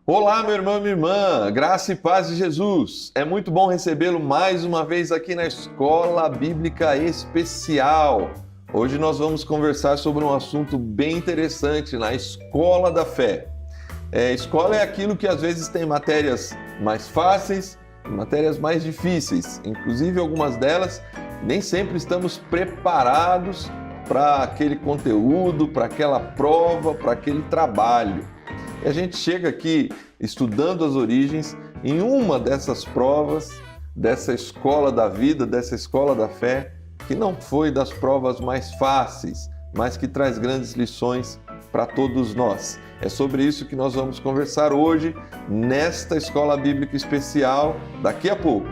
Olá, meu irmão e minha irmã, graça e paz de Jesus. É muito bom recebê-lo mais uma vez aqui na Escola Bíblica Especial. Hoje nós vamos conversar sobre um assunto bem interessante na Escola da Fé. Escola é aquilo que às vezes tem matérias mais fáceis e matérias mais difíceis. Inclusive, algumas delas nem sempre estamos preparados para aquele conteúdo, para aquela prova, para aquele trabalho. E a gente chega aqui estudando as origens em uma dessas provas, dessa escola da vida, dessa escola da fé, que não foi das provas mais fáceis, mas que traz grandes lições para todos nós. É sobre isso que nós vamos conversar hoje, nesta Escola Bíblica Especial, daqui a pouco.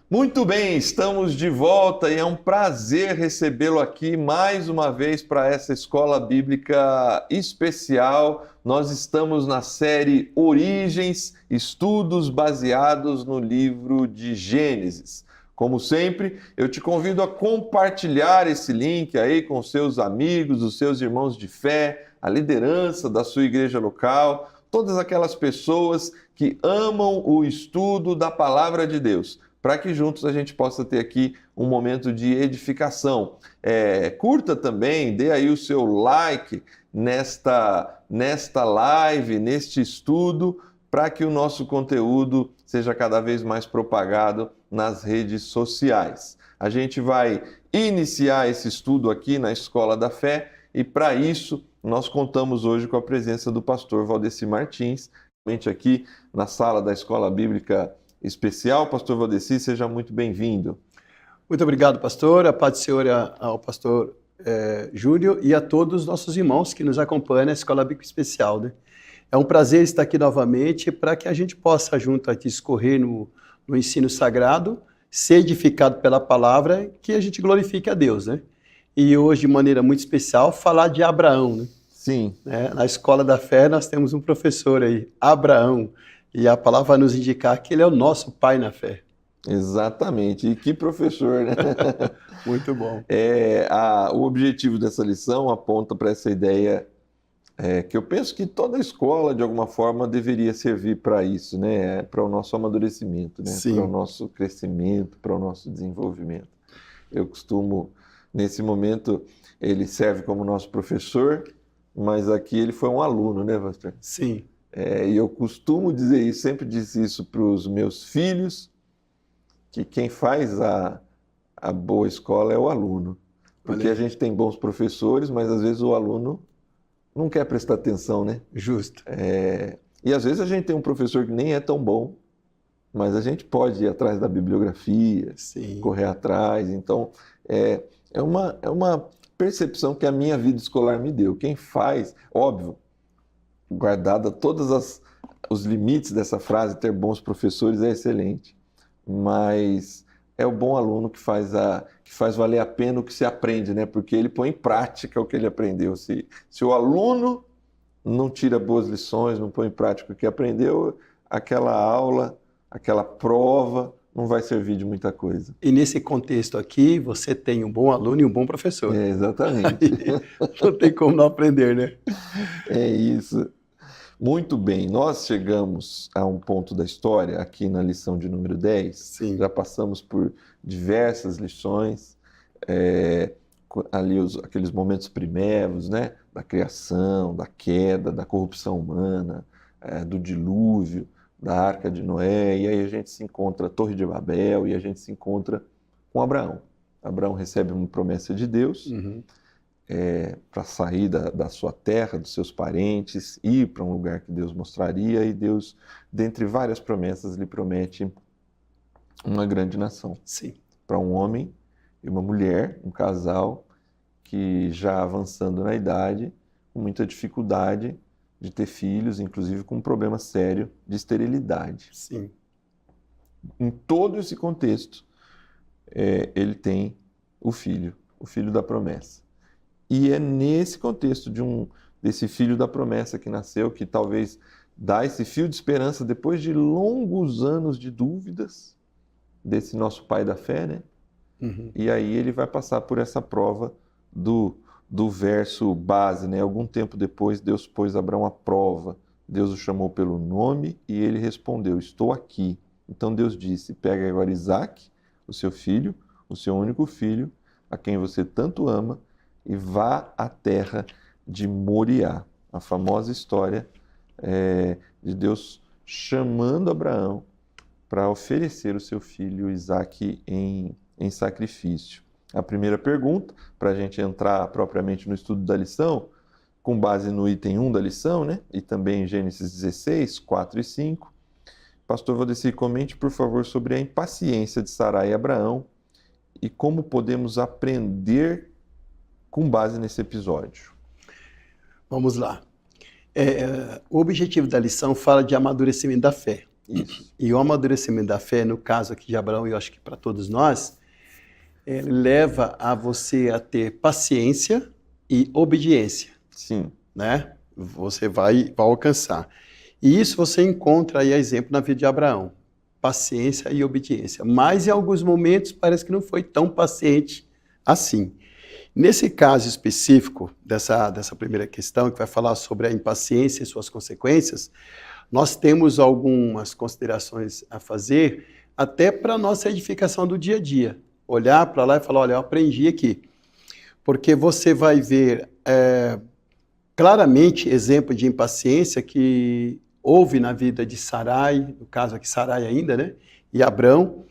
Muito bem, estamos de volta e é um prazer recebê-lo aqui mais uma vez para essa Escola Bíblica Especial. Nós estamos na série Origens, estudos baseados no livro de Gênesis. Como sempre, eu te convido a compartilhar esse link aí com seus amigos, os seus irmãos de fé, a liderança da sua igreja local, todas aquelas pessoas que amam o estudo da Palavra de Deus, para que juntos a gente possa ter aqui um momento de edificação. Curta também, dê aí o seu like nesta live, neste estudo, para que o nosso conteúdo seja cada vez mais propagado nas redes sociais. A gente vai iniciar esse estudo aqui na Escola da Fé e, para isso, nós contamos hoje com a presença do pastor Valdeci Martins, aqui na sala da Escola Bíblica Especial. Pastor Valdeci, seja muito bem-vindo. Muito obrigado, pastor. A paz do Senhor ao pastor Júlio e a todos os nossos irmãos que nos acompanham na Escola Bíblica Especial, né? É um prazer estar aqui novamente para que a gente possa junto aqui escorrer no ensino sagrado, ser edificado pela palavra, que a gente glorifique a Deus, né? E hoje, de maneira muito especial, falar de Abraão, né? Sim. Na Escola da Fé nós temos um professor aí, Abraão, e a palavra vai nos indicar que ele é o nosso pai na fé. Exatamente. E que professor, né? Muito bom. O objetivo dessa lição aponta para essa ideia que eu penso que toda escola, de alguma forma, deveria servir para isso, né? Para o nosso amadurecimento, né? Para o nosso crescimento, para o nosso desenvolvimento. Eu costumo, nesse momento, ele serve como nosso professor, mas aqui ele foi um aluno, né, pastor? Sim. E eu costumo dizer isso, sempre disse isso para os meus filhos, que quem faz a boa escola é o aluno. Porque a gente tem bons professores, mas às vezes o aluno não quer prestar atenção, né? Justo. E às vezes a gente tem um professor que nem é tão bom, mas a gente pode ir atrás da bibliografia, Sim. correr atrás. Então, é uma percepção que a minha vida escolar me deu. Quem faz, óbvio, guardada todos os limites dessa frase, ter bons professores é excelente, mas é o bom aluno que faz valer a pena o que se aprende, né? Porque ele põe em prática o que ele aprendeu. Se o aluno não tira boas lições, não põe em prática o que aprendeu, aquela aula, aquela prova não vai servir de muita coisa. E nesse contexto aqui, você tem um bom aluno e um bom professor. Exatamente. Não tem como não aprender, né? É isso. Muito bem, nós chegamos a um ponto da história, aqui na lição de número 10. Sim. Já passamos por diversas lições, ali aqueles momentos primeiros, né? Da criação, da queda, da corrupção humana, do dilúvio, da Arca de Noé, e aí a gente se encontra a Torre de Babel, e a gente se encontra com Abraão. Abraão recebe uma promessa de Deus, para sair da sua terra, dos seus parentes, ir para um lugar que Deus mostraria, e Deus, dentre várias promessas, lhe promete uma grande nação. Sim. Para um homem e uma mulher, um casal que já avançando na idade, com muita dificuldade de ter filhos, inclusive com um problema sério de esterilidade. Sim. Em todo esse contexto, ele tem o filho da promessa. E é nesse contexto desse filho da promessa que nasceu, que talvez dá esse fio de esperança depois de longos anos de dúvidas desse nosso pai da fé, né? Uhum. E aí ele vai passar por essa prova do verso base, né? Algum tempo depois, Deus pôs Abraão à prova. Deus o chamou pelo nome e ele respondeu: estou aqui. Então Deus disse: pega agora Isaque, o seu filho, o seu único filho, a quem você tanto ama, e vá à terra de Moriá. A famosa história de Deus chamando Abraão para oferecer o seu filho Isaque em sacrifício. A primeira pergunta, para a gente entrar propriamente no estudo da lição, com base no item 1 da lição, né? E também em Gênesis 16, 4 e 5. Pastor Valdeci, comente, por favor, sobre a impaciência de Sarai e Abraão e como podemos aprender com base nesse episódio. Vamos lá. O objetivo da lição fala de amadurecimento da fé. Isso. E o amadurecimento da fé, no caso aqui de Abraão, e eu acho que para todos nós, leva a você a ter paciência e obediência. Sim. Né? Você vai alcançar. E isso você encontra aí exemplo na vida de Abraão. Paciência e obediência. Mas em alguns momentos parece que não foi tão paciente assim. Nesse caso específico dessa primeira questão, que vai falar sobre a impaciência e suas consequências, nós temos algumas considerações a fazer até para a nossa edificação do dia a dia. Olhar para lá e falar, olha, eu aprendi aqui. Porque você vai ver claramente exemplo de impaciência que houve na vida de Sarai, no caso aqui Sarai ainda, né? E Abrão,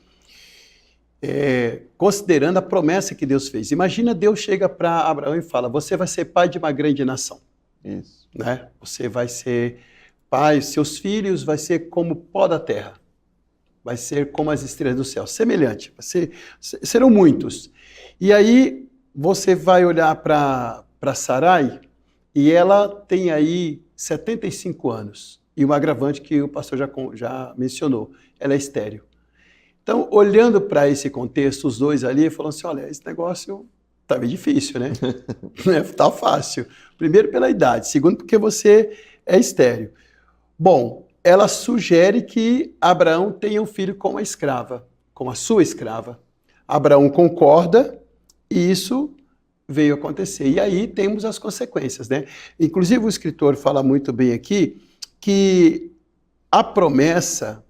considerando a promessa que Deus fez. Imagina Deus chega para Abraão e fala, você vai ser pai de uma grande nação. Isso. Né? Você vai ser pai, seus filhos vai ser como pó da terra. Vai ser como as estrelas do céu. Semelhante. Serão muitos. E aí você vai olhar para Sarai e ela tem aí 75 anos. E um agravante que o pastor já mencionou, ela é estéril. Então, olhando para esse contexto, os dois ali falam assim, olha, esse negócio tá bem difícil, né? Não tá fácil. Primeiro pela idade, segundo porque você é estéril. Bom, ela sugere que Abraão tenha um filho com a escrava, com a sua escrava. Abraão concorda e isso veio acontecer. E aí temos as consequências, né? Inclusive o escritor fala muito bem aqui que a promessa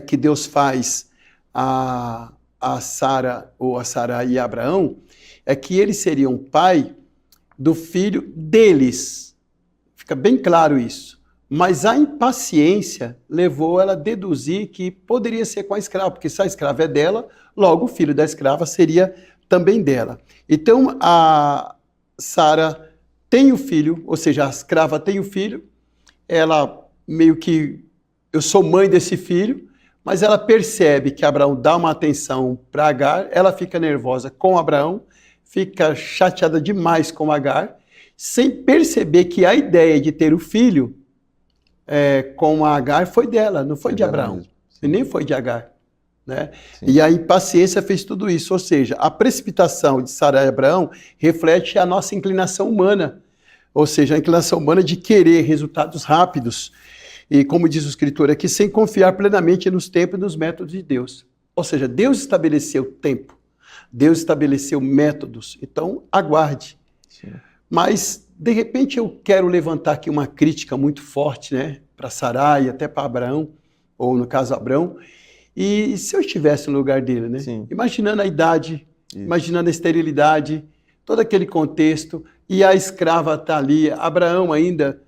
que Deus faz a Sara ou a Sarai e a Abraão é que eles seriam pai do filho deles. Fica bem claro isso. Mas a impaciência levou ela a deduzir que poderia ser com a escrava, porque se a escrava é dela, logo o filho da escrava seria também dela. Então a Sara tem o filho, ou seja, a escrava tem o filho, ela meio que, eu sou mãe desse filho, mas ela percebe que Abraão dá uma atenção para Agar, ela fica nervosa com Abraão, fica chateada demais com Agar, sem perceber que a ideia de ter o filho com a Agar foi dela, não foi de Abraão, e nem foi de Agar. Né? E a impaciência fez tudo isso, ou seja, a precipitação de Sarai e Abraão reflete a nossa inclinação humana, ou seja, a inclinação humana de querer resultados rápidos, e como diz o escritor aqui, sem confiar plenamente nos tempos e nos métodos de Deus. Ou seja, Deus estabeleceu tempo, Deus estabeleceu métodos, então aguarde. Sim. Mas, de repente, eu quero levantar aqui uma crítica muito forte, né, para Sarai, até para Abraão, ou no caso Abrão, e se eu estivesse no lugar dele, né? Sim. Imaginando a idade, imaginando a esterilidade, todo aquele contexto, e a escrava está ali, Abraão ainda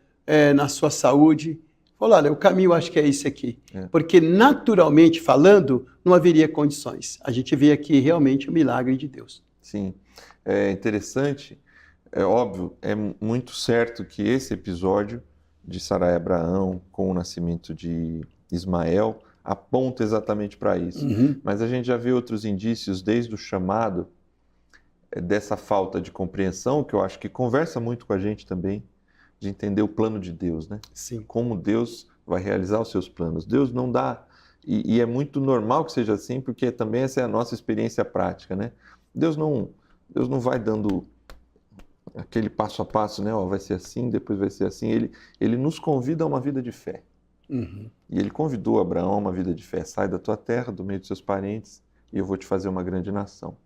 na sua saúde, falou, olha, o caminho acho que é esse aqui. Porque naturalmente falando, não haveria condições. A gente vê aqui realmente o milagre de Deus. Sim, é interessante, é óbvio, é muito certo que esse episódio de Sarai e Abraão com o nascimento de Ismael aponta exatamente para isso. Uhum. Mas a gente já vê outros indícios desde o chamado dessa falta de compreensão, que eu acho que conversa muito com a gente também, de entender o plano de Deus, né? Sim. Como Deus vai realizar os seus planos. Deus não dá, e é muito normal que seja assim, porque também essa é a nossa experiência prática, né? Deus não vai dando aquele passo a passo, né? Ó, vai ser assim, depois vai ser assim. Ele nos convida a uma vida de fé. Uhum. E ele convidou Abraão a uma vida de fé. Sai da tua terra, do meio dos seus parentes, e eu vou te fazer uma grande nação.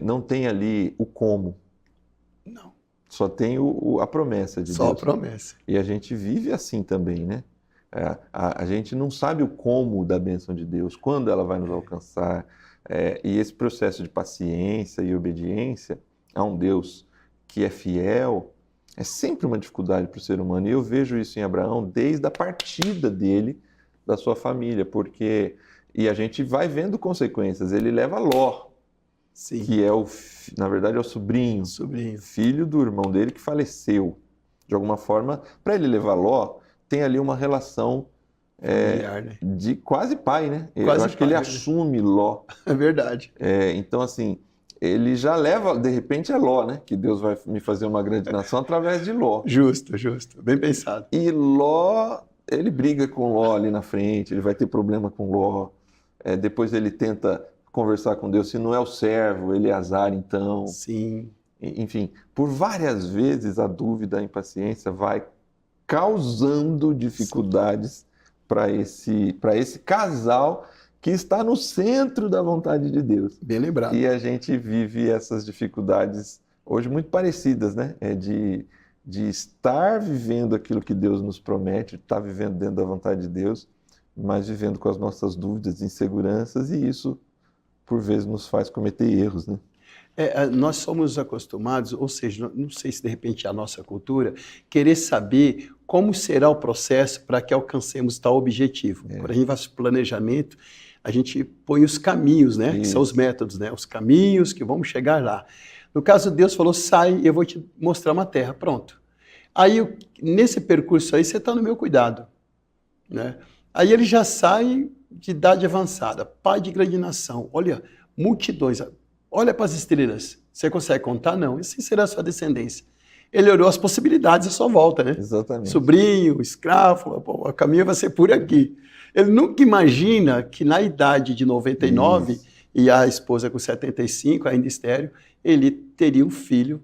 Não tem ali o como. Não. Só tem a promessa de Só Deus. a promessa. E a gente vive assim também, né? A gente não sabe o como da bênção de Deus, quando ela vai nos alcançar. E esse processo de paciência e obediência a um Deus que é fiel é sempre uma dificuldade para o ser humano. E eu vejo isso em Abraão desde a partida dele da sua família, e a gente vai vendo consequências. Ele leva Ló, Sim. que na verdade é o sobrinho, filho do irmão dele que faleceu. De alguma forma, para ele levar Ló, tem ali uma relação familiar, né? de quase pai, né? Quase eu acho que pai, ele né? assume Ló. É verdade. Então, assim, ele já leva, de repente é Ló, né? Que Deus vai me fazer uma grande nação através de Ló. Justo. Bem pensado. E Ló, ele briga com Ló ali na frente, ele vai ter problema com Ló. Depois ele tenta conversar com Deus, se não é o servo, ele é Azar, então. Sim. Enfim, por várias vezes a dúvida, a impaciência vai causando dificuldades para esse casal que está no centro da vontade de Deus. Bem lembrado. E a gente vive essas dificuldades hoje muito parecidas, né? De estar vivendo aquilo que Deus nos promete, estar vivendo dentro da vontade de Deus, mas vivendo com as nossas dúvidas, inseguranças, e isso, por vezes, nos faz cometer erros, né? Nós somos acostumados, ou seja, não sei se de repente é a nossa cultura, querer saber como será o processo para que alcancemos tal objetivo. Quando a gente faz planejamento, a gente põe os caminhos, né? Que são os métodos, né? Os caminhos que vamos chegar lá. No caso, Deus falou, sai, eu vou te mostrar uma terra, pronto. Aí, nesse percurso aí, você está no meu cuidado, né? Aí ele já sai de idade avançada, pai de grande nação, olha, multidões, olha para as estrelas, você consegue contar? Não, assim será a sua descendência. Ele olhou as possibilidades à sua volta, né? Exatamente. Sobrinho, escravo, o caminho vai ser por aqui. Ele nunca imagina que na idade de 99 e a esposa com 75, ainda estéril, ele teria um filho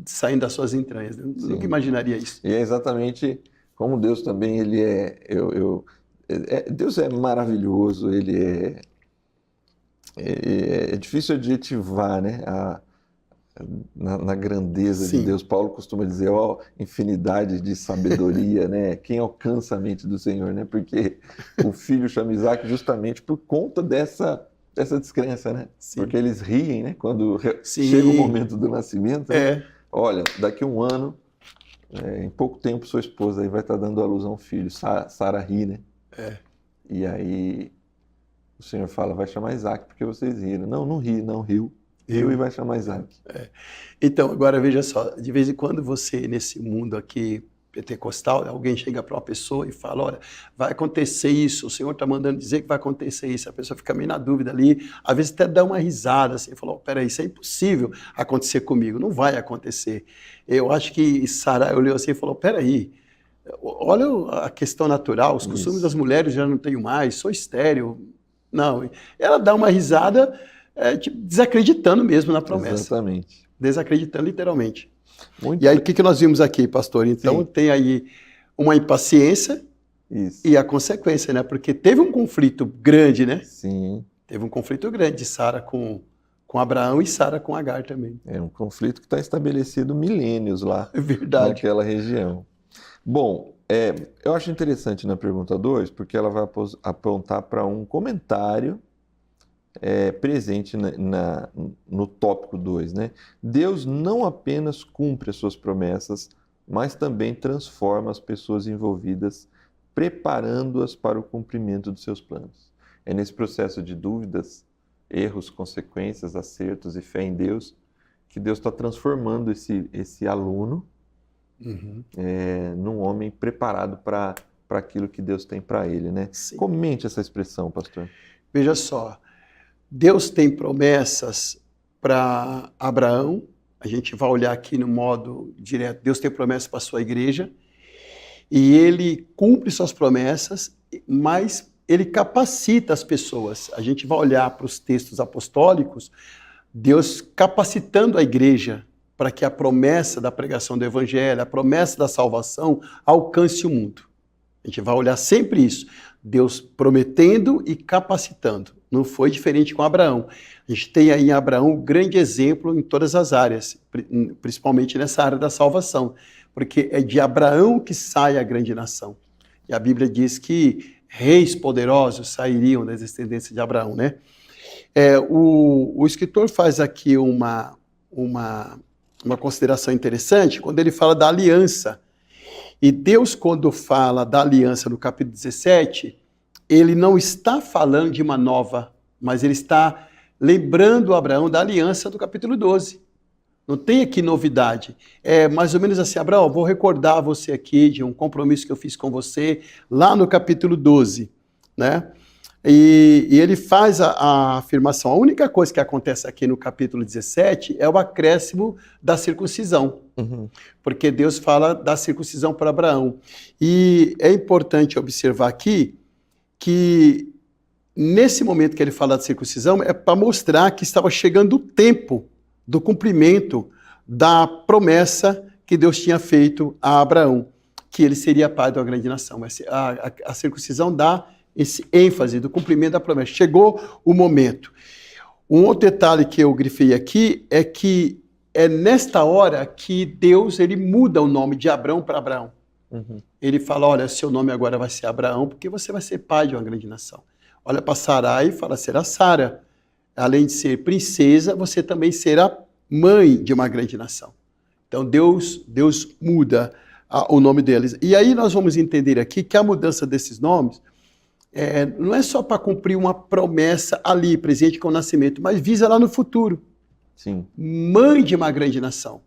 saindo das suas entranhas. Né? Nunca imaginaria isso. E é exatamente como Deus também, ele Deus é maravilhoso, ele é difícil adjetivar, né? Na grandeza de Deus. Paulo costuma dizer, infinidade de sabedoria, né? Quem alcança a mente do Senhor, né? Porque o filho chama Isaac justamente por conta dessa descrença, né? Sim. Porque eles riem, né? Quando chega o momento do nascimento, né? Olha, daqui a um ano, em pouco tempo, sua esposa aí vai estar dando à luz a um filho. Sara ri, né? E aí o Senhor fala, vai chamar Isaac porque vocês riram. Não ri, não riu. Riu e vai chamar Isaac. Então, agora veja só, de vez em quando você, nesse mundo aqui pentecostal, alguém chega para uma pessoa e fala, olha, vai acontecer isso, o Senhor está mandando dizer que vai acontecer isso, a pessoa fica meio na dúvida ali, às vezes até dá uma risada, assim, falou, peraí, isso é impossível acontecer comigo, não vai acontecer. Eu acho que Sara olhou assim e falou, peraí, olha a questão natural, os costumes das mulheres já não tenho mais, sou estéril. Não, ela dá uma risada, tipo, desacreditando mesmo na promessa. Exatamente. Desacreditando literalmente. Muito. E aí, o que nós vimos aqui, pastor? Então, tem aí uma impaciência e a consequência, né? Porque teve um conflito grande, né? Sim. Teve um conflito grande de Sara com Abraão e Sara com Agar também. É um conflito que está estabelecido milênios lá. É verdade. Naquela região. Bom, eu acho interessante na pergunta 2, porque ela vai apontar para um comentário presente no tópico 2, né? Deus não apenas cumpre as suas promessas, mas também transforma as pessoas envolvidas, preparando-as para o cumprimento dos seus planos. É nesse processo de dúvidas, erros, consequências, acertos e fé em Deus, que Deus está transformando esse aluno num homem preparado para aquilo que Deus tem para ele, né? Sim. Comente essa expressão, pastor. Veja só, Deus tem promessas para Abraão, a gente vai olhar aqui no modo direto, Deus tem promessas para a sua igreja, e ele cumpre suas promessas, mas ele capacita as pessoas. A gente vai olhar para os textos apostólicos, Deus capacitando a igreja para que a promessa da pregação do evangelho, a promessa da salvação alcance o mundo. A gente vai olhar sempre isso. Deus prometendo e capacitando. Não foi diferente com Abraão. A gente tem aí em Abraão um grande exemplo em todas as áreas, principalmente nessa área da salvação, porque é de Abraão que sai a grande nação. E a Bíblia diz que reis poderosos sairiam das descendências de Abraão, né? O escritor faz aqui uma consideração interessante quando ele fala da aliança. E Deus, quando fala da aliança no capítulo 17, ele não está falando de uma nova, mas ele está lembrando Abraão da aliança do capítulo 12. Não tem aqui novidade. É mais ou menos assim, Abraão, vou recordar você aqui de um compromisso que eu fiz com você lá no capítulo 12, né? E ele faz a afirmação, a única coisa que acontece aqui no capítulo 17 é o acréscimo da circuncisão, porque Deus fala da circuncisão para Abraão. E é importante observar aqui que nesse momento que ele fala da circuncisão é para mostrar que estava chegando o tempo do cumprimento da promessa que Deus tinha feito a Abraão, que ele seria pai de uma grande nação. A circuncisão dá esse ênfase do cumprimento da promessa. Chegou o momento. Um outro detalhe que eu grifei aqui é que é nesta hora que Deus ele muda o nome de Abrão para Abraão. Ele fala, olha, seu nome agora vai ser Abraão, porque você vai ser pai de uma grande nação. Olha para Sarai e fala, será Sara. Além de ser princesa, você também será mãe de uma grande nação. Então Deus muda o nome deles. E aí nós vamos entender aqui que a mudança desses nomes não é só para cumprir uma promessa ali, presente com o nascimento, mas visa lá no futuro. Sim. Mãe de uma grande nação,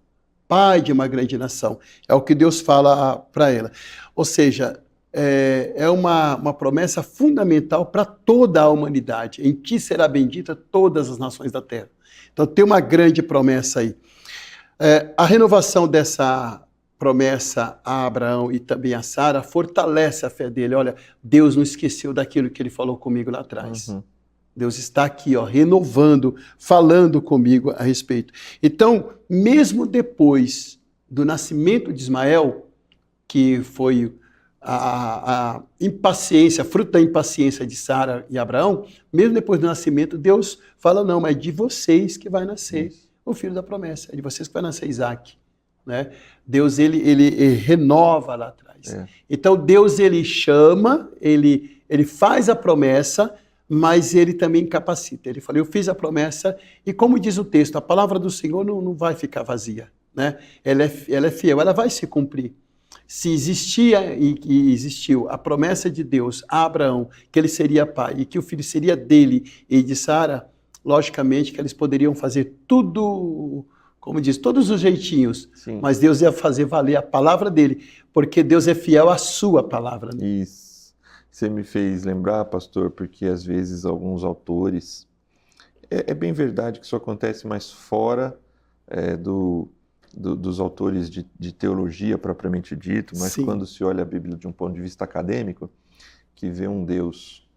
pai de uma grande nação. É o que Deus fala para ela. Ou seja, é uma promessa fundamental para toda a humanidade. Em ti será bendita todas as nações da terra. Então tem uma grande promessa aí. A renovação dessa promessa a Abraão e também a Sara fortalece a fé dele. Olha, Deus não esqueceu daquilo que ele falou comigo lá atrás. Deus está aqui, ó, renovando, falando comigo a respeito. Então, mesmo depois do nascimento de Ismael, que foi a impaciência, fruto da impaciência de Sara e Abraão, mesmo depois do nascimento, Deus fala, não, mas é de vocês que vai nascer o filho da promessa, é de vocês que vai nascer Isaac. Né? Deus, ele renova lá atrás. Então, Deus, ele chama, ele faz a promessa, mas ele também capacita. Ele fala, eu fiz a promessa, e como diz o texto, a palavra do Senhor não vai ficar vazia. Né? Ela é fiel, ela vai se cumprir. Se existia e existiu a promessa de Deus a Abraão, que ele seria pai e que o filho seria dele e de Sara, logicamente que eles poderiam fazer tudo, como diz, todos os jeitinhos, sim, mas Deus ia fazer valer a palavra dele, porque Deus é fiel à sua palavra. Né? Isso. Você me fez lembrar, pastor, porque às vezes alguns autores, é bem verdade que isso acontece mais fora dos autores de teologia propriamente dito, mas sim, quando se olha a Bíblia de um ponto de vista acadêmico, que vê um Deus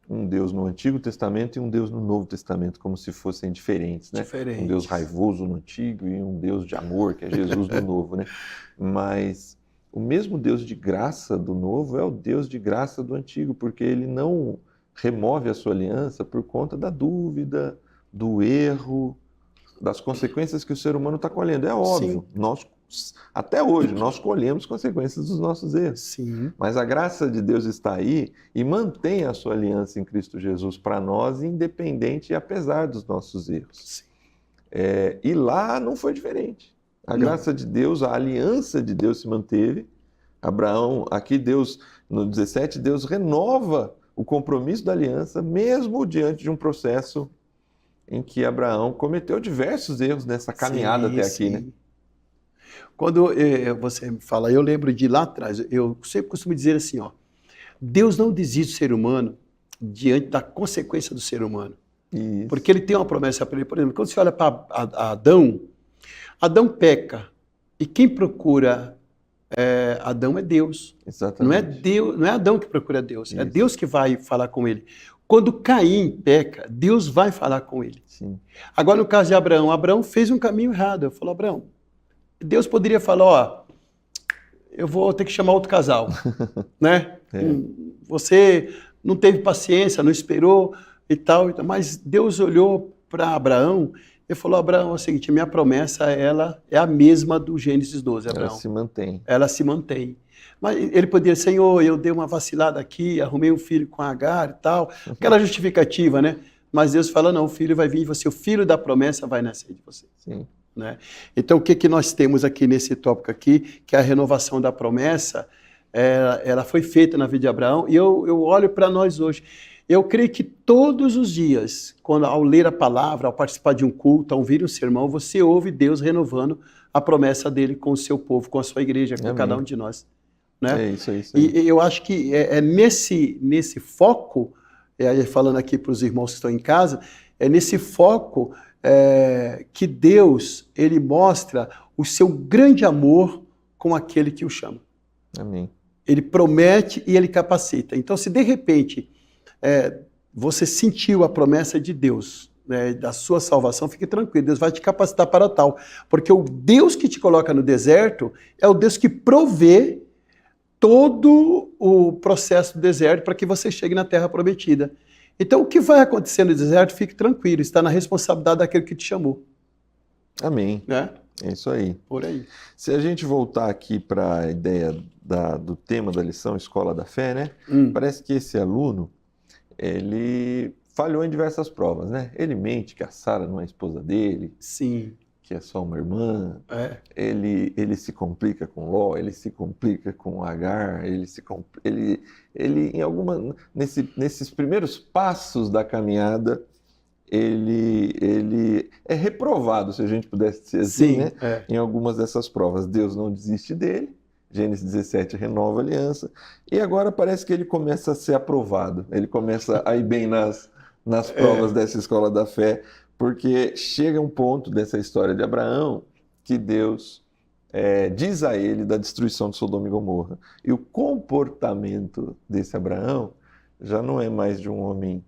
no Antigo Testamento e um Deus no Novo Testamento, como se fossem diferentes, né? Um Deus raivoso no Antigo e um Deus de amor, que é Jesus no Novo, né? Mas o mesmo Deus de graça do Novo é o Deus de graça do Antigo, porque ele não remove a sua aliança por conta da dúvida, do erro, das consequências que o ser humano está colhendo. É óbvio, até hoje, nós colhemos consequências dos nossos erros. Sim. Mas a graça de Deus está aí e mantém a sua aliança em Cristo Jesus para nós, independente e apesar dos nossos erros. E lá não foi diferente. A graça de Deus, a aliança de Deus se manteve. Abraão, aqui Deus, no 17, Deus renova o compromisso da aliança, mesmo diante de um processo em que Abraão cometeu diversos erros nessa caminhada até aqui, né? Quando você fala, eu lembro de lá atrás, eu sempre costumo dizer assim, ó, Deus não desiste do ser humano diante da consequência do ser humano. Isso. Porque ele tem uma promessa para ele. Por exemplo, quando você olha para Adão peca, e quem procura Adão é Deus. Exatamente. Não é Adão que procura Deus, isso, é Deus que vai falar com ele. Quando Caim peca, Deus vai falar com ele. Sim. Agora, no caso de Abraão, Abraão fez um caminho errado. Eu falo, Abraão, Deus poderia falar, ó, eu vou ter que chamar outro casal, né? Você não teve paciência, não esperou e tal, mas Deus olhou para Abraão e falou, Abraão, é o seguinte, minha promessa, ela é a mesma do Gênesis 12, Abraão. Ela se mantém. Ela se mantém. Mas ele poderia, Senhor, eu dei uma vacilada aqui, arrumei um filho com Agar e tal, aquela justificativa, né? Mas Deus fala, não, o filho vai vir de você, o filho da promessa vai nascer de você. Sim. Né? Então, o que nós temos aqui nesse tópico aqui, que é a renovação da promessa, ela foi feita na vida de Abraão, e eu olho para nós hoje. Eu creio que todos os dias, ao ler a palavra, ao participar de um culto, ao ouvir um sermão, você ouve Deus renovando a promessa dele com o seu povo, com a sua igreja, com cada um de nós. Né? É isso aí. E eu acho que é nesse foco, falando aqui para os irmãos que estão em casa, é nesse foco que Deus, ele mostra o seu grande amor com aquele que o chama. Amém. Ele promete e ele capacita. Então, se de repente você sentiu a promessa de Deus, né, da sua salvação, fique tranquilo, Deus vai te capacitar para tal. Porque o Deus que te coloca no deserto é o Deus que provê todo o processo do deserto para que você chegue na terra prometida. Então, o que vai acontecer no deserto, fique tranquilo, está na responsabilidade daquele que te chamou. Amém. Né? É isso aí. Por aí. Se a gente voltar aqui para a ideia do tema da lição, Escola da Fé, né? Parece que esse aluno, ele falhou em diversas provas, né? Ele mente que a Sara não é a esposa dele. Sim. Que é só uma irmã. Ele se complica com Ló, ele se complica com Agar, ele nesses primeiros passos da caminhada, ele é reprovado, se a gente pudesse dizer assim, né? Em algumas dessas provas. Deus não desiste dele, Gênesis 17 renova a aliança, e agora parece que ele começa a ser aprovado, ele começa a ir bem nas provas dessa escola da fé, porque chega um ponto dessa história de Abraão que Deus diz a ele da destruição de Sodoma e Gomorra. E o comportamento desse Abraão já não é mais de um homem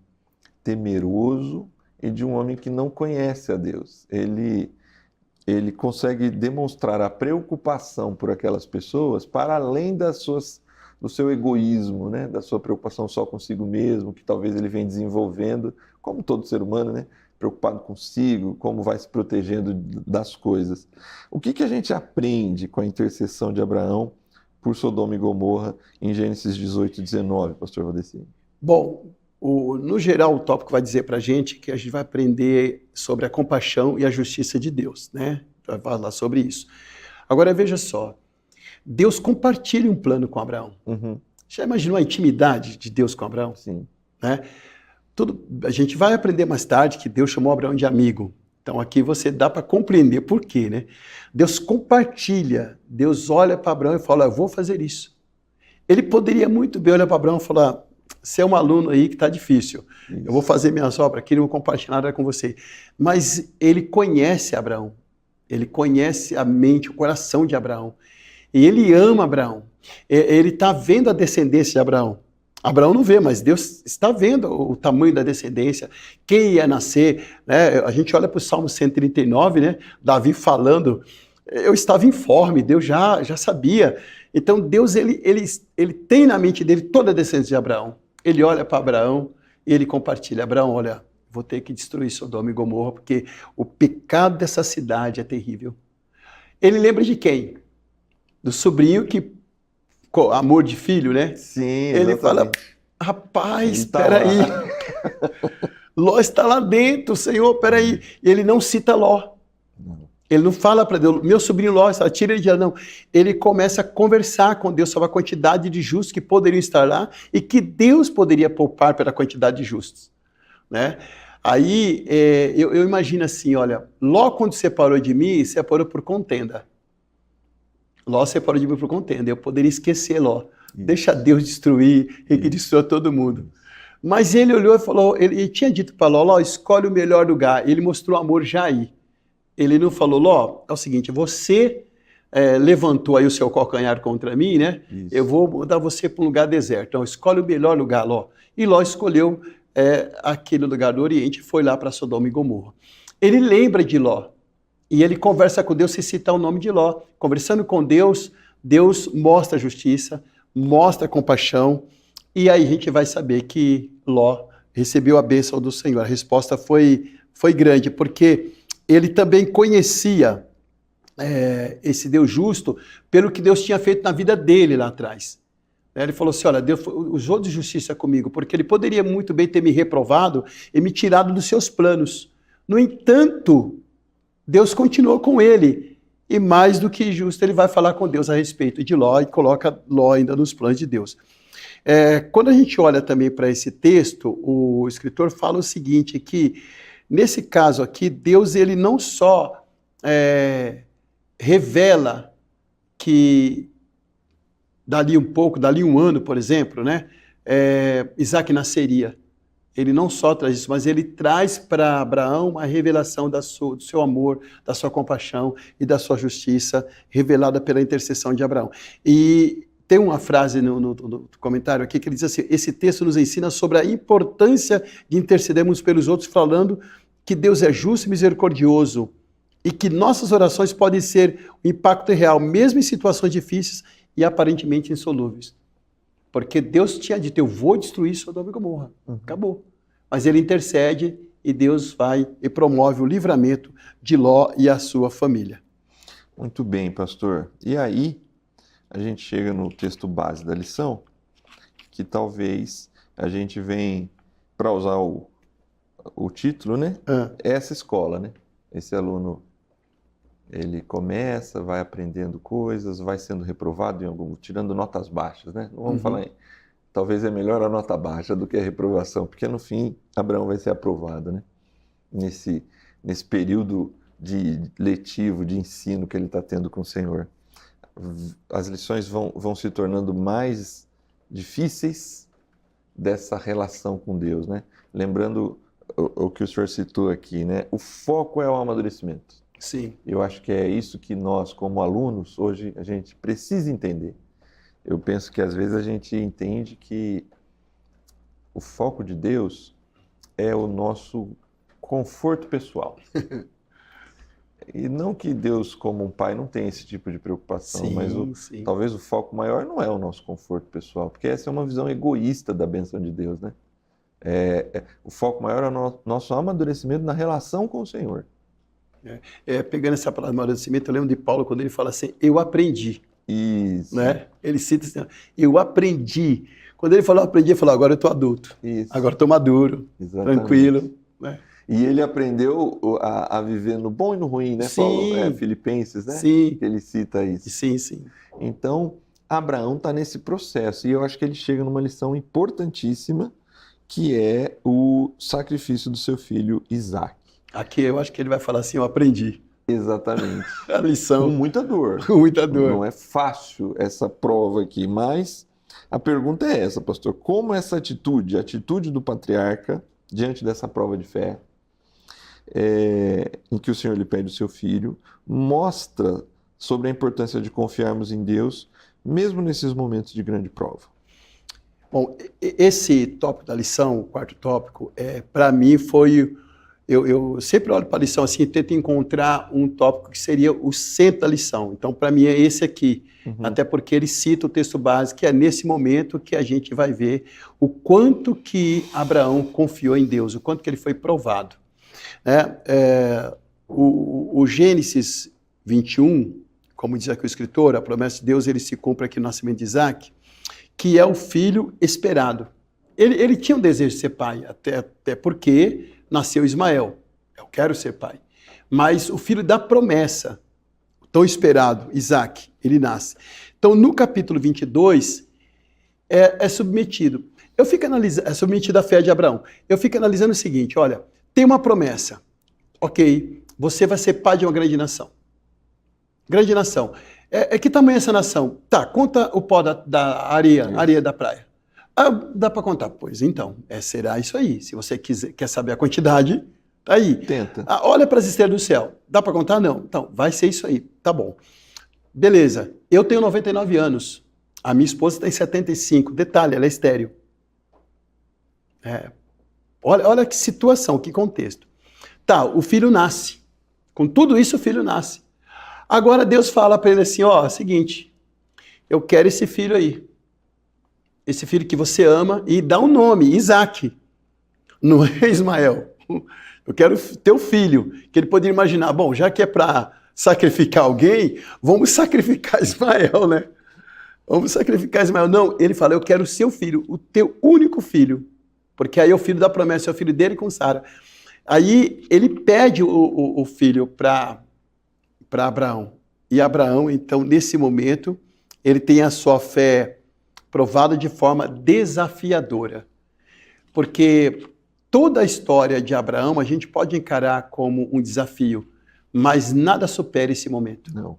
temeroso e de um homem que não conhece a Deus. Ele consegue demonstrar a preocupação por aquelas pessoas para além do seu egoísmo, né? Da sua preocupação só consigo mesmo, que talvez ele venha desenvolvendo, como todo ser humano, né? Preocupado consigo, como vai se protegendo das coisas. O que a gente aprende com a intercessão de Abraão por Sodoma e Gomorra em Gênesis 18, 19, pastor Valdeci? Bom, no geral o tópico vai dizer para a gente que a gente vai aprender sobre a compaixão e a justiça de Deus, né? Vai falar sobre isso. Agora veja só, Deus compartilha um plano com Abraão. Já imaginou a intimidade de Deus com Abraão? Sim. Né? A gente vai aprender mais tarde que Deus chamou Abraão de amigo. Então aqui você dá para compreender por quê, né? Deus compartilha, Deus olha para Abraão e fala, eu vou fazer isso. Ele poderia muito bem olhar para Abraão e falar, você é um aluno aí que está difícil, eu vou fazer minhas obras aqui, não vou compartilhar nada com você. Mas ele conhece Abraão, ele conhece a mente, o coração de Abraão. E ele ama Abraão, ele está vendo a descendência de Abraão. Abraão não vê, mas Deus está vendo o tamanho da descendência, quem ia nascer, né? A gente olha para o Salmo 139, né? Davi falando, eu estava informe, Deus já sabia. Então Deus ele tem na mente dele toda a descendência de Abraão. Ele olha para Abraão e ele compartilha. Abraão, olha, vou ter que destruir Sodoma e Gomorra, porque o pecado dessa cidade é terrível. Ele lembra de quem? Do sobrinho que amor de filho, né? Sim, ele fala, rapaz, espera aí. Ló está lá dentro, Senhor, espera aí. E ele não cita Ló. Ele não fala para Deus, meu sobrinho Ló, tira ele de lá, não. Ele começa a conversar com Deus sobre a quantidade de justos que poderiam estar lá e que Deus poderia poupar pela quantidade de justos. Né? Aí eu imagino assim, olha, Ló quando separou de mim, separou por contenda. Ló separou de mim por contenda, eu poderia esquecer Ló. Deixa Deus destruir e que destrua todo mundo. Mas ele olhou e falou, ele tinha dito para Ló, escolhe o melhor lugar. Ele mostrou amor já aí. Ele não falou, Ló, é o seguinte, você levantou aí o seu calcanhar contra mim, né? Isso. Eu vou mandar você para um lugar deserto. Então, escolhe o melhor lugar, Ló. E Ló escolheu aquele lugar do Oriente e foi lá para Sodoma e Gomorra. Ele lembra de Ló. E ele conversa com Deus sem citar o nome de Ló. Conversando com Deus, Deus mostra a justiça, mostra a compaixão, e aí a gente vai saber que Ló recebeu a bênção do Senhor. A resposta foi grande, porque ele também conhecia esse Deus justo pelo que Deus tinha feito na vida dele lá atrás. Ele falou assim, olha, Deus usou de justiça comigo, porque ele poderia muito bem ter me reprovado e me tirado dos seus planos. No entanto, Deus continuou com ele, e mais do que justo, ele vai falar com Deus a respeito de Ló e coloca Ló ainda nos planos de Deus. Quando a gente olha também para esse texto, o escritor fala o seguinte, que nesse caso aqui, Deus ele não só revela que dali um ano, por exemplo, né, Isaac nasceria. Ele não só traz isso, mas ele traz para Abraão a revelação do seu amor, da sua compaixão e da sua justiça, revelada pela intercessão de Abraão. E tem uma frase no comentário aqui que ele diz assim, esse texto nos ensina sobre a importância de intercedermos pelos outros, falando que Deus é justo e misericordioso e que nossas orações podem ser um impacto real, mesmo em situações difíceis e aparentemente insolúveis. Porque Deus tinha dito, eu vou destruir Sodoma e Gomorra. Acabou. Mas ele intercede e Deus vai e promove o livramento de Ló e a sua família. Muito bem, pastor. E aí, a gente chega no texto base da lição, que talvez a gente vem, para usar o título, né? Essa escola, né? Esse aluno, ele começa, vai aprendendo coisas, vai sendo reprovado tirando notas baixas, né? Não vamos falar talvez é melhor a nota baixa do que a reprovação, porque no fim Abraão vai ser aprovado, né? Nesse período letivo, de ensino que ele está tendo com o Senhor. As lições vão se tornando mais difíceis dessa relação com Deus, né? Lembrando o que o senhor citou aqui, né? O foco é o amadurecimento. Sim. Eu acho que é isso que nós, como alunos, hoje a gente precisa entender. Eu penso que às vezes a gente entende que o foco de Deus é o nosso conforto pessoal. E não que Deus, como um pai, não tenha esse tipo de preocupação, sim, mas talvez o foco maior não é o nosso conforto pessoal, porque essa é uma visão egoísta da bênção de Deus, né? O foco maior é o nosso amadurecimento na relação com o Senhor. Pegando essa palavra amadurecimento, eu lembro de Paulo quando ele fala assim, eu aprendi. Isso. Né? Ele cita assim, eu aprendi. Quando ele falou aprendi, ele falou, agora eu estou adulto. Isso. Agora estou maduro, exatamente, tranquilo. Né? E ele aprendeu a viver no bom e no ruim, né, sim, Paulo? Filipenses, né? Sim. Que ele cita isso. Sim, sim. Então, Abraão está nesse processo. E eu acho que ele chega numa lição importantíssima, que é o sacrifício do seu filho Isaac. Aqui eu acho que ele vai falar assim, eu aprendi. Exatamente. A lição. Com muita dor. Com muita dor. Não é fácil essa prova aqui, mas a pergunta é essa, pastor. Como essa atitude, a atitude do patriarca, diante dessa prova de fé, em que o Senhor lhe pede o seu filho, mostra sobre a importância de confiarmos em Deus, mesmo nesses momentos de grande prova? Bom, esse tópico da lição, o quarto tópico, para mim foi... Eu sempre olho para a lição assim e tento encontrar um tópico que seria o centro da lição. Então, para mim, é esse aqui. Até porque ele cita o texto básico, que é nesse momento que a gente vai ver o quanto que Abraão confiou em Deus, o quanto que ele foi provado. O Gênesis 21, como diz aqui o escritor, a promessa de Deus, ele se cumpre aqui no nascimento de Isaac, que é o filho esperado. Ele tinha um desejo de ser pai, até porque nasceu Ismael. Eu quero ser pai. Mas o filho da promessa, tão esperado, Isaac, ele nasce. Então, no capítulo 22, é submetido. Eu fico analisando, é submetido à fé de Abraão. Eu fico analisando o seguinte, olha, tem uma promessa. Ok, você vai ser pai de uma grande nação. Grande nação. Que tamanho é essa nação? Tá, conta o pó da areia da praia. Dá para contar? Pois então, será isso aí. Se você quer saber a quantidade, tá aí. Tenta. Olha para as estrelas do céu. Dá para contar? Não. Então, vai ser isso aí. Tá bom. Beleza. Eu tenho 99 anos. A minha esposa tem 75. Detalhe, ela é estéril. Olha que situação, que contexto. Tá, o filho nasce. Com tudo isso, o filho nasce. Agora Deus fala para ele assim, ó, seguinte, eu quero esse filho aí. Esse filho que você ama, e dá um nome, Isaac. Não é Ismael. Eu quero teu filho. Que ele poderia imaginar, bom, já que é para sacrificar alguém, vamos sacrificar Ismael, né? Vamos sacrificar Ismael. Não, ele fala, eu quero o seu filho, o teu único filho. Porque aí é o filho da promessa, é o filho dele com Sara. Aí ele pede o filho para Abraão. E Abraão, então, nesse momento, ele tem a sua fé provada de forma desafiadora. Porque toda a história de Abraão a gente pode encarar como um desafio, mas nada supera esse momento. Não.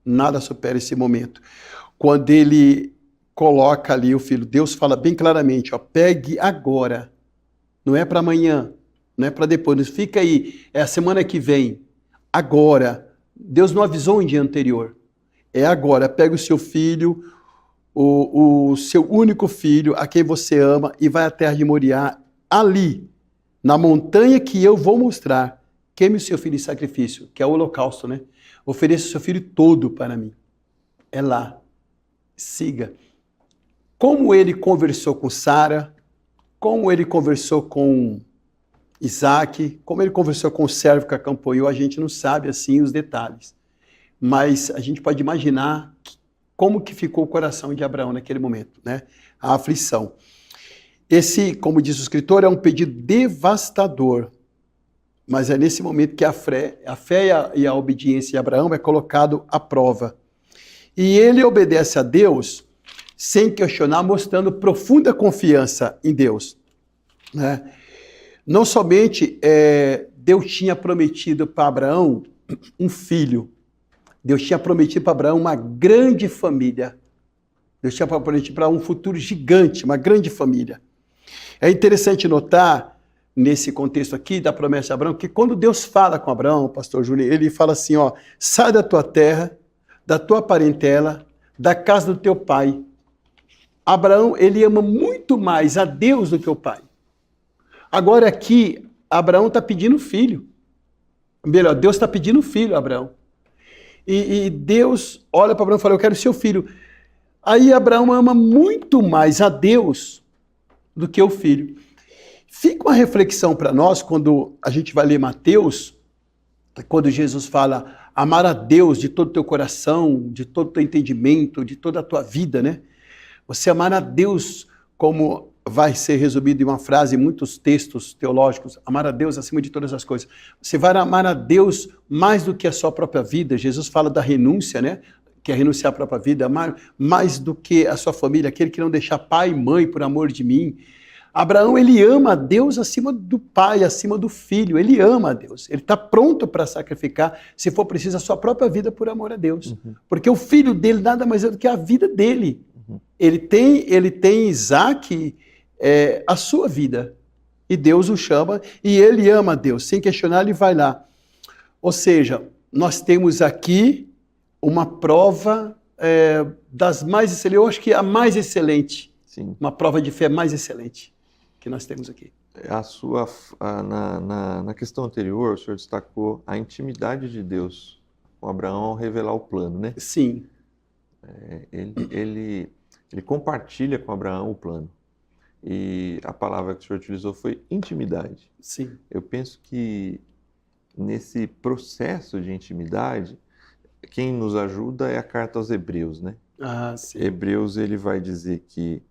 Nada supera esse momento. Quando ele coloca ali o filho, Deus fala bem claramente, ó, pegue agora. Não é para amanhã, não é para depois, não fica aí, é a semana que vem. Agora. Deus não avisou em dia anterior. É agora, pega o seu filho, o seu único filho, a quem você ama, e vai à terra de Moriá, ali, na montanha que eu vou mostrar, queime o seu filho em sacrifício, que é o holocausto, né? Ofereça o seu filho todo para mim. É lá. Siga. Como ele conversou com Sara, como ele conversou com Isaac, como ele conversou com o servo que acompanhou, a gente não sabe assim os detalhes. Mas a gente pode imaginar como que ficou o coração de Abraão naquele momento, né? A aflição. Esse, como diz o escritor, é um pedido devastador. Mas é nesse momento que a fé e a obediência de Abraão é colocado à prova. E ele obedece a Deus sem questionar, mostrando profunda confiança em Deus, né? Não somente Deus tinha prometido para Abraão um filho, Deus tinha prometido para Abraão uma grande família. Deus tinha prometido para um futuro gigante, uma grande família. É interessante notar, nesse contexto aqui da promessa de Abraão, que quando Deus fala com Abraão, pastor Júnior, ele fala assim, ó, sai da tua terra, da tua parentela, da casa do teu pai. Abraão, ele ama muito mais a Deus do que o pai. Agora aqui, Abraão está pedindo filho. Melhor, Deus está pedindo filho a Abraão. E Deus olha para Abraão e fala, eu quero seu filho. Aí Abraão ama muito mais a Deus do que o filho. Fica uma reflexão para nós, quando a gente vai ler Mateus, quando Jesus fala, amar a Deus de todo o teu coração, de todo o teu entendimento, de toda a tua vida, né? Você amar a Deus como vai ser resumido em uma frase em muitos textos teológicos, amar a Deus acima de todas as coisas. Você vai amar a Deus mais do que a sua própria vida. Jesus fala da renúncia, né? Que é renunciar à própria vida, amar mais do que a sua família, aquele que não deixa pai e mãe por amor de mim. Abraão, ele ama a Deus acima do pai, acima do filho. Ele ama a Deus. Ele está pronto para sacrificar, se for preciso, a sua própria vida por amor a Deus. Porque o filho dele nada mais é do que a vida dele. Ele tem Isaac, a sua vida. E Deus o chama e ele ama a Deus. Sem questionar, ele vai lá. Ou seja, nós temos aqui uma prova das mais excelentes. Eu acho que a mais excelente. Sim. Uma prova de fé mais excelente que nós temos aqui. Na questão anterior, o senhor destacou a intimidade de Deus com Abraão ao revelar o plano, né? Sim. Ele compartilha com Abraão o plano. E a palavra que o senhor utilizou foi intimidade. Sim. Eu penso que nesse processo de intimidade, quem nos ajuda é a carta aos Hebreus, né? Ah, sim. Hebreus, ele vai dizer que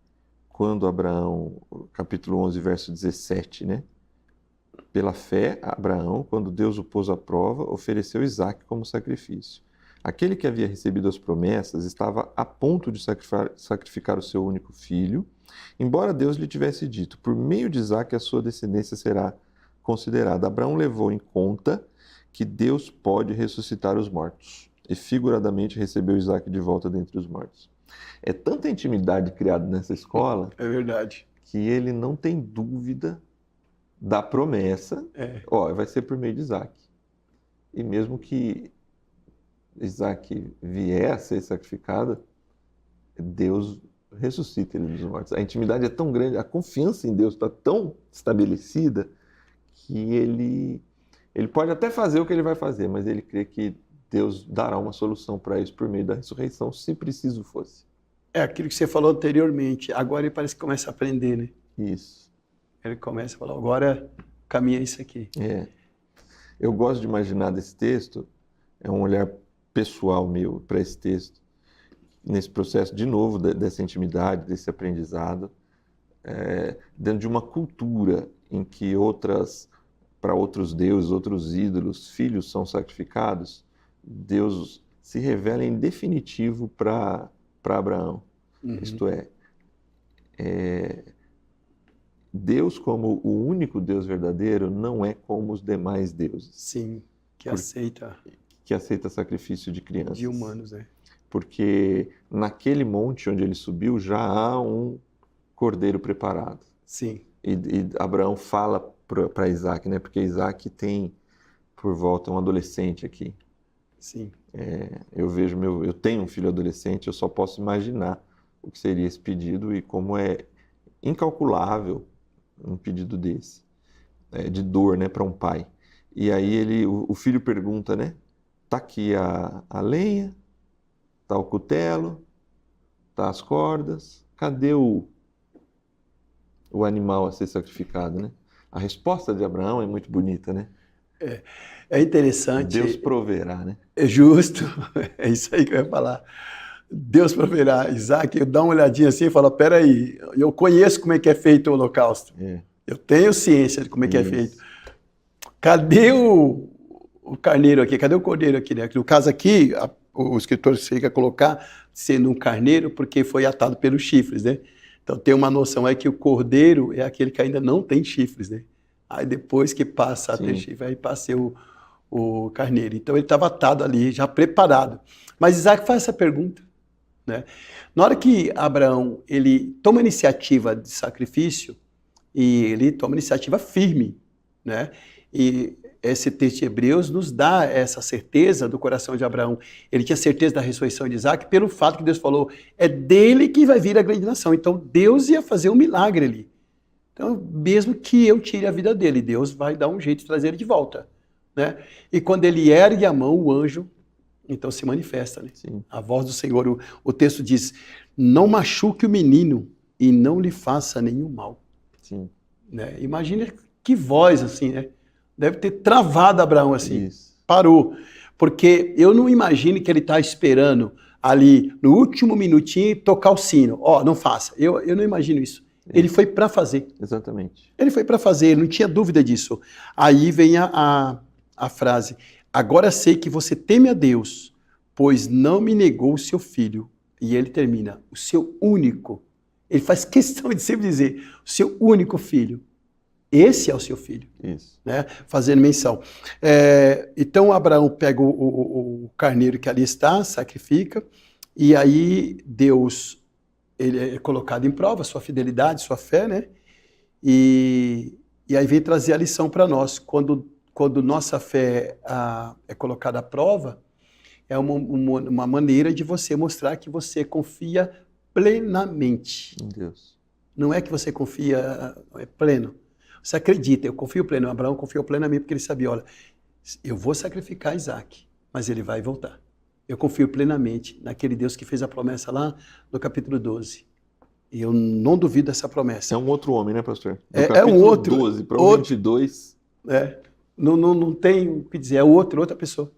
quando Abraão, capítulo 11, verso 17, né? Pela fé, Abraão, quando Deus o pôs à prova, ofereceu Isaque como sacrifício. Aquele que havia recebido as promessas estava a ponto de sacrificar o seu único filho, embora Deus lhe tivesse dito, por meio de Isaque a sua descendência será considerada. Abraão levou em conta que Deus pode ressuscitar os mortos e figuradamente recebeu Isaque de volta dentre os mortos. É tanta intimidade criada nessa escola, é verdade, que ele não tem dúvida da promessa, vai ser por meio de Isaque. E mesmo que Isaque vier a ser sacrificado, Deus ressuscita ele dos mortos. A intimidade é tão grande, a confiança em Deus está tão estabelecida que ele Ele pode até fazer o que ele vai fazer, mas ele crê que Deus dará uma solução para isso por meio da ressurreição, se preciso fosse. É aquilo que você falou anteriormente. Agora ele parece que começa a aprender, né? Isso. Ele começa a falar, agora caminha isso aqui. É. Eu gosto de imaginar desse texto, é um olhar pessoal meu para esse texto, nesse processo, de novo, dessa intimidade, desse aprendizado, dentro de uma cultura em que para outros deuses, outros ídolos, filhos são sacrificados, Deus se revela em definitivo para Abraão. Isto é, Deus como o único Deus verdadeiro não é como os demais deuses. Sim, que aceita sacrifício de crianças. De humanos, né? Porque naquele monte onde ele subiu já há um cordeiro preparado. Sim. E Abraão fala para Isaac, né? Porque Isaac tem por volta um adolescente aqui. Sim. Eu tenho um filho adolescente, eu só posso imaginar o que seria esse pedido e como é incalculável um pedido desse, de dor, né, para um pai. E aí o filho pergunta, né? Tá aqui a lenha, tá o cutelo, tá as cordas, cadê o animal a ser sacrificado, né? A resposta de Abraão é muito bonita, né? É interessante. Deus proverá, né? É justo, é isso aí que eu ia falar. Deus proverá. Isaac, dá uma olhadinha assim e fala, peraí, eu conheço como é que é feito o holocausto. Eu tenho ciência de como é que é feito. Cadê o carneiro aqui? Cadê o cordeiro aqui? Né? No caso aqui, o escritor chega a colocar sendo um carneiro porque foi atado pelos chifres, né? Então tem uma noção aí que o cordeiro é aquele que ainda não tem chifres, né? Aí depois que passa a ter chifre, aí passa o carneiro. Então ele estava atado ali, já preparado. Mas Isaac faz essa pergunta, né? Na hora que Abraão ele toma a iniciativa de sacrifício, e ele toma iniciativa firme, né? E esse texto de Hebreus nos dá essa certeza do coração de Abraão. Ele tinha certeza da ressurreição de Isaac pelo fato que Deus falou, é dele que vai vir a grande nação. Então Deus ia fazer um milagre ali. Então, mesmo que eu tire a vida dele, Deus vai dar um jeito de trazer ele de volta, né? E quando ele ergue a mão, o anjo, então se manifesta, né? A voz do Senhor, o texto diz, não machuque o menino e não lhe faça nenhum mal. Sim. Né? Imagina que voz assim, né? Deve ter travado Abraão assim. Isso. Parou. Porque eu não imagino que ele está esperando ali no último minutinho tocar o sino. Não faça. Eu não imagino isso. Ele foi para fazer. Exatamente. Ele foi para fazer, ele não tinha dúvida disso. Aí vem a frase, agora sei que você teme a Deus, pois não me negou o seu filho. E ele termina, o seu único. Ele faz questão de sempre dizer, o seu único filho. Esse é o seu filho. Isso. Né? Fazendo menção. Então Abraão pega o carneiro que ali está, sacrifica, e aí Deus, ele é colocado em prova, sua fidelidade, sua fé, né? E aí vem trazer a lição para nós. Quando nossa fé é colocada à prova, é uma maneira de você mostrar que você confia plenamente. Em Deus. Não é que você confia, é pleno. Você acredita, eu confio pleno. Abraão confiou plenamente porque ele sabia, olha, eu vou sacrificar Isaac, mas ele vai voltar. Eu confio plenamente naquele Deus que fez a promessa lá no capítulo 12. E eu não duvido dessa promessa. É um outro homem, né, pastor? É um outro. 12 para o 22. Não tem o que dizer, é outra pessoa.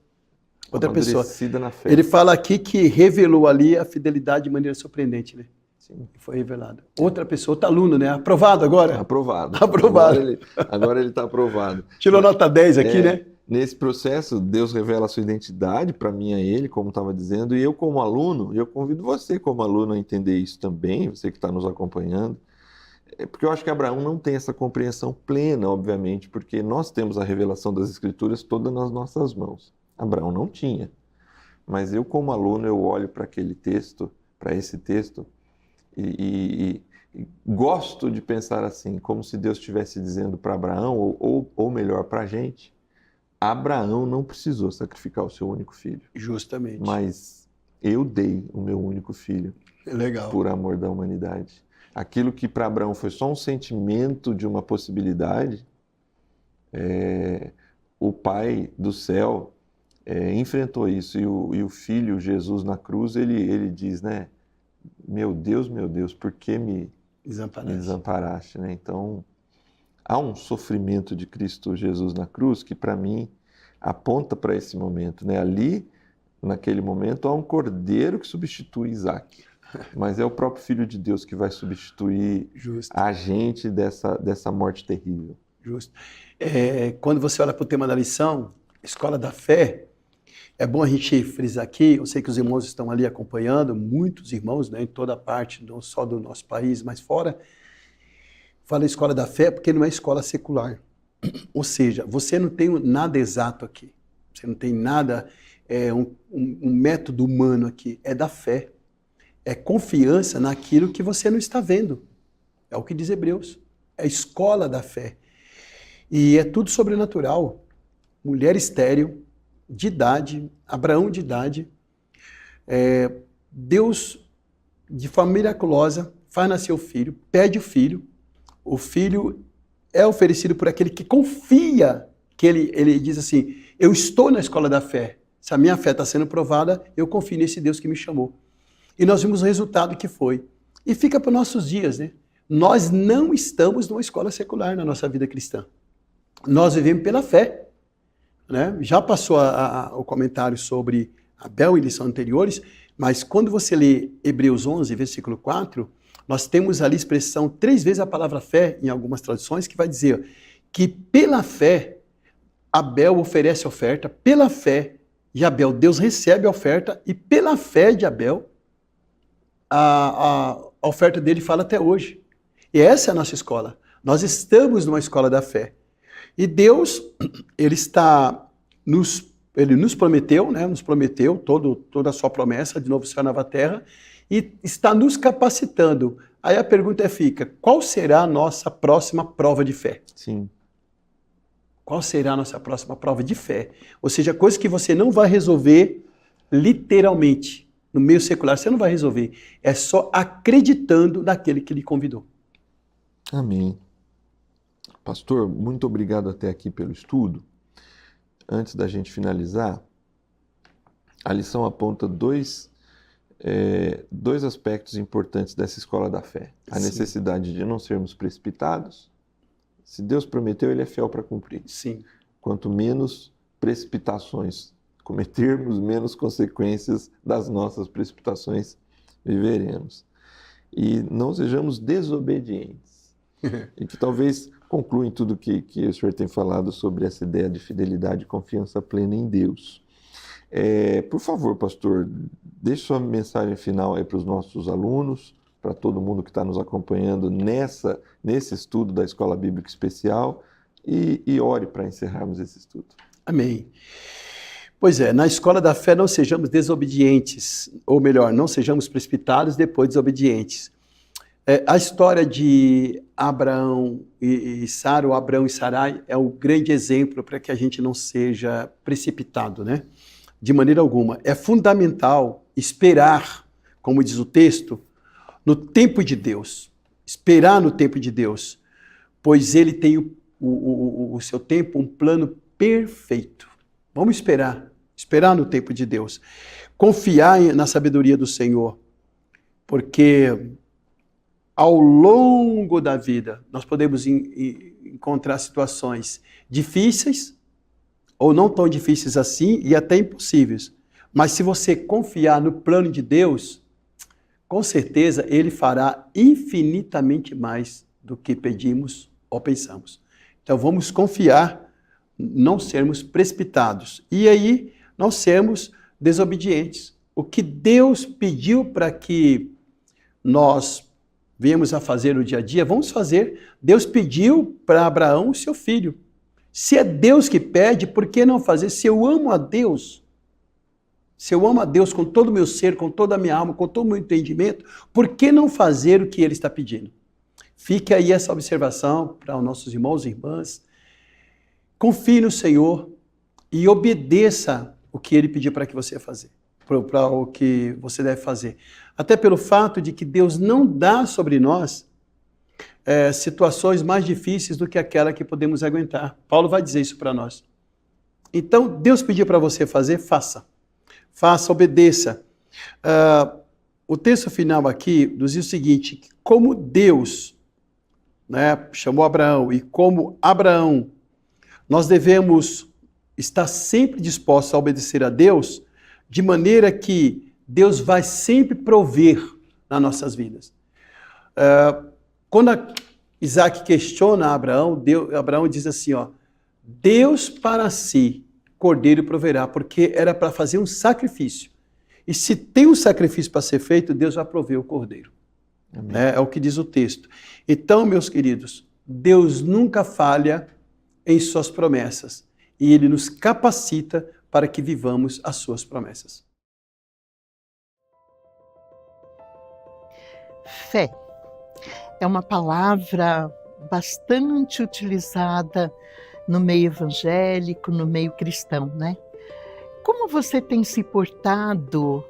Outra pessoa. Na fé. Ele fala aqui que revelou ali a fidelidade de maneira surpreendente, né? Sim. Foi revelada. Outra pessoa, outro aluno, né? Aprovado agora? Aprovado. Aprovado. Agora ele está aprovado. Tirou nota 10 aqui, né? Nesse processo, Deus revela a sua identidade para mim e a ele, como estava dizendo, e eu como aluno, eu convido você como aluno a entender isso também, você que está nos acompanhando, porque eu acho que Abraão não tem essa compreensão plena, obviamente, porque nós temos a revelação das Escrituras toda nas nossas mãos. Abraão não tinha. Mas eu como aluno, eu olho para aquele texto, para esse texto, e gosto de pensar assim, como se Deus estivesse dizendo para Abraão, ou melhor, para a gente, Abraão não precisou sacrificar o seu único filho. Justamente. Mas eu dei o meu único filho. Legal. Por amor da humanidade. Aquilo que para Abraão foi só um sentimento de uma possibilidade, o Pai do céu enfrentou isso, e o Filho, Jesus, na cruz, ele diz, né? Meu Deus, por que me desamparaste? Né? Então, há um sofrimento de Cristo Jesus na cruz que, para mim, aponta para esse momento. Né? Ali, naquele momento, há um cordeiro que substitui Isaac. Mas é o próprio Filho de Deus que vai substituir a gente dessa morte terrível. Justo. Quando você olha para o tema da lição, Escola da Fé, é bom a gente frisar aqui, eu sei que os irmãos estão ali acompanhando, muitos irmãos, né, em toda parte, não só do nosso país, mas fora. Fala Escola da Fé porque não é escola secular. Ou seja, você não tem nada exato aqui. Você não tem nada, um método humano aqui. É da fé. É confiança naquilo que você não está vendo. É o que diz Hebreus. É a escola da fé. E é tudo sobrenatural. Mulher estéril, de idade, Abraão de idade, Deus, de forma miraculosa, faz nascer o filho, pede o filho é oferecido por aquele que confia, que ele diz assim, eu estou na escola da fé, se a minha fé está sendo provada, eu confio nesse Deus que me chamou. E nós vimos o resultado que foi. E fica para os nossos dias, né? Nós não estamos numa escola secular na nossa vida cristã. Nós vivemos pela fé. Né? Já passou o comentário sobre Abel em lições anteriores, mas quando você lê Hebreus 11, versículo 4, nós temos ali a expressão 3 vezes a palavra fé, em algumas traduções, que vai dizer que pela fé Abel oferece oferta, pela fé de Abel Deus recebe a oferta, e pela fé de Abel a oferta dele fala até hoje. E essa é a nossa escola. Nós estamos numa escola da fé. E Deus, ele nos prometeu, né? Nos prometeu toda a sua promessa de novo céu e nova terra, e está nos capacitando. Aí a pergunta fica, qual será a nossa próxima prova de fé? Sim. Qual será a nossa próxima prova de fé? Ou seja, coisa que você não vai resolver literalmente, no meio secular, você não vai resolver. É só acreditando naquele que lhe convidou. Amém. Pastor, muito obrigado até aqui pelo estudo. Antes da gente finalizar, a lição aponta dois aspectos importantes dessa escola da fé. A necessidade de não sermos precipitados. Se Deus prometeu, Ele é fiel para cumprir. Sim. Quanto menos precipitações cometermos, menos consequências das nossas precipitações viveremos. E não sejamos desobedientes. E que talvez concluem tudo que o senhor tem falado sobre essa ideia de fidelidade e confiança plena em Deus. Por favor, pastor, deixe sua mensagem final aí para os nossos alunos, para todo mundo que está nos acompanhando nesse estudo da Escola Bíblica Especial, e ore para encerrarmos esse estudo. Amém. Pois é, na escola da fé não sejamos desobedientes, ou melhor, não sejamos precipitados, depois desobedientes. A história de Abraão e Sara, ou Abraão e Sarai, é um grande exemplo para que a gente não seja precipitado, né? De maneira alguma. É fundamental esperar, como diz o texto, no tempo de Deus. Esperar no tempo de Deus, pois Ele tem o seu tempo, um plano perfeito. Vamos esperar no tempo de Deus. Confiar na sabedoria do Senhor, porque ao longo da vida, nós podemos encontrar situações difíceis, ou não tão difíceis assim, e até impossíveis. Mas se você confiar no plano de Deus, com certeza Ele fará infinitamente mais do que pedimos ou pensamos. Então vamos confiar, não sermos precipitados. E aí, não sermos desobedientes. O que Deus pediu para que nós viemos a fazer no dia a dia, vamos fazer. Deus pediu para Abraão o seu filho. Se é Deus que pede, por que não fazer? Se eu amo a Deus com todo o meu ser, com toda a minha alma, com todo o meu entendimento, por que não fazer o que Ele está pedindo? Fique aí essa observação para os nossos irmãos e irmãs. Confie no Senhor e obedeça o que Ele pediu para que você fazer, para o que você deve fazer. Até pelo fato de que Deus não dá sobre nós situações mais difíceis do que aquela que podemos aguentar. Paulo vai dizer isso para nós. Então, Deus pediu para você fazer, faça. Faça, obedeça. O texto final aqui nos diz o seguinte, que como Deus, né, chamou Abraão e como Abraão, nós devemos estar sempre dispostos a obedecer a Deus, de maneira que Deus vai sempre prover nas nossas vidas. Quando Isaac questiona Abraão, Abraão diz assim, ó, Deus para si, cordeiro proverá, porque era para fazer um sacrifício. E se tem um sacrifício para ser feito, Deus vai prover o cordeiro. É o que diz o texto. Então, meus queridos, Deus nunca falha em suas promessas. E Ele nos capacita para que vivamos as suas promessas. Fé é uma palavra bastante utilizada no meio evangélico, no meio cristão, né? Como você tem se portado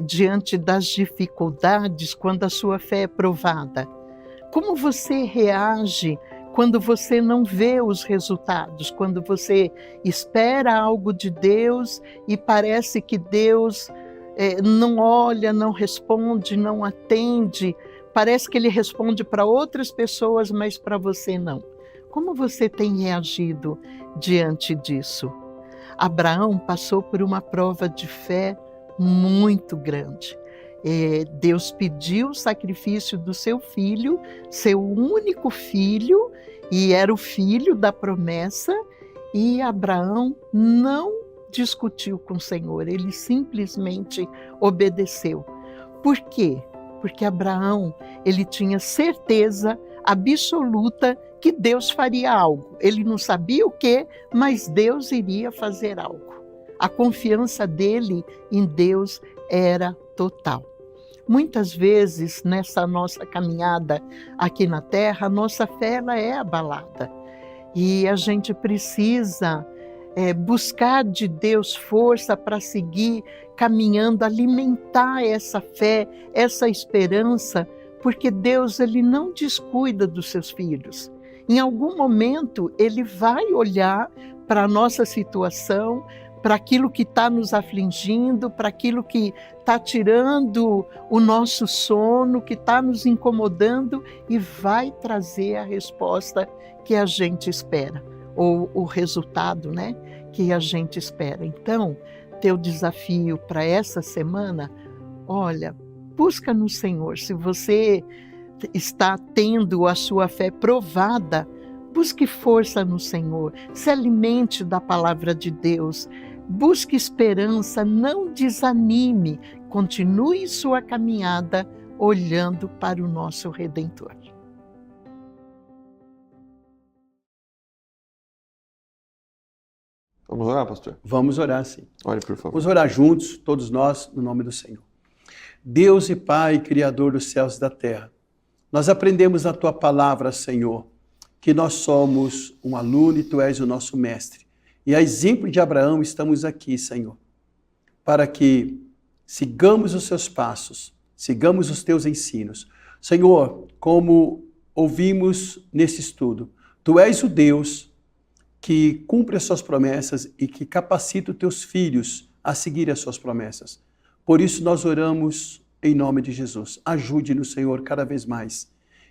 diante das dificuldades quando a sua fé é provada? Como você reage quando você não vê os resultados, quando você espera algo de Deus e parece que Deus não olha, não responde, não atende, parece que Ele responde para outras pessoas, mas para você não. Como você tem reagido diante disso? Abraão passou por uma prova de fé muito grande. Deus pediu o sacrifício do seu filho, seu único filho, e era o filho da promessa, e Abraão não discutiu com o Senhor, ele simplesmente obedeceu. Por quê? Porque Abraão, ele tinha certeza absoluta que Deus faria algo. Ele não sabia o quê, mas Deus iria fazer algo. A confiança dele em Deus era total. Muitas vezes, nessa nossa caminhada aqui na Terra, a nossa fé ela é abalada. E a gente precisa buscar de Deus força para seguir caminhando, alimentar essa fé, essa esperança, porque Deus ele não descuida dos seus filhos. Em algum momento, Ele vai olhar para a nossa situação, para aquilo que está nos afligindo, para aquilo que está tirando o nosso sono, que está nos incomodando, e vai trazer a resposta que a gente espera, ou o resultado, né, que a gente espera. Então, teu desafio para essa semana, olha, busca no Senhor. Se você está tendo a sua fé provada, busque força no Senhor, se alimente da palavra de Deus, busque esperança, não desanime, continue sua caminhada olhando para o nosso Redentor. Vamos orar, pastor? Vamos orar, sim. Ore, por favor. Vamos orar juntos, todos nós, no nome do Senhor. Deus e Pai, Criador dos céus e da terra, nós aprendemos na Tua palavra, Senhor, que nós somos um aluno e Tu és o nosso mestre. E a exemplo de Abraão estamos aqui, Senhor, para que sigamos os Seus passos, sigamos os Teus ensinos. Senhor, como ouvimos nesse estudo, Tu és o Deus que cumpre as Suas promessas e que capacita os Teus filhos a seguir as Suas promessas. Por isso nós oramos em nome de Jesus. Ajude-nos, Senhor, cada vez mais.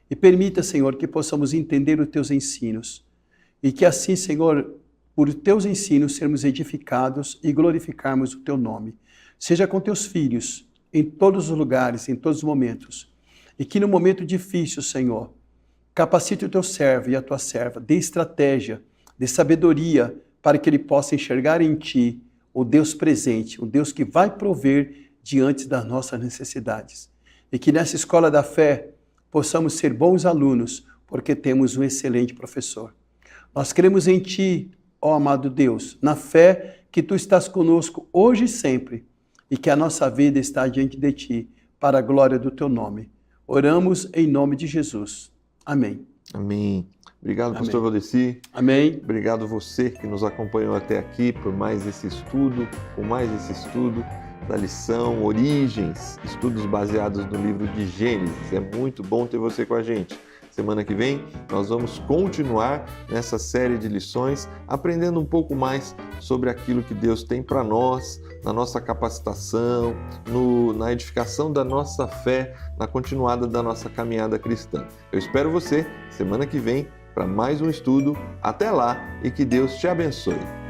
E permita, Senhor, que possamos entender os Teus ensinos. E que assim, Senhor, por Teus ensinos, sermos edificados e glorificarmos o Teu nome. Seja com Teus filhos, em todos os lugares, em todos os momentos. E que no momento difícil, Senhor, capacite o Teu servo e a Tua serva, dê estratégia, dê sabedoria, para que ele possa enxergar em Ti o Deus presente, o Deus que vai prover diante das nossas necessidades. E que nessa escola da fé possamos ser bons alunos, porque temos um excelente professor. Nós cremos em Ti, ó amado Deus, na fé que Tu estás conosco hoje e sempre, e que a nossa vida está diante de Ti, para a glória do Teu nome. Oramos em nome de Jesus. Amém. Amém. Obrigado, Amém. pastor Valdeci. Amém. Obrigado você que nos acompanhou até aqui por mais esse estudo, da lição Origens, estudos baseados no livro de Gênesis. É muito bom ter você com a gente. Semana que vem nós vamos continuar nessa série de lições, aprendendo um pouco mais sobre aquilo que Deus tem para nós, na nossa capacitação, na edificação da nossa fé, na continuada da nossa caminhada cristã. Eu espero você semana que vem para mais um estudo. Até lá e que Deus te abençoe.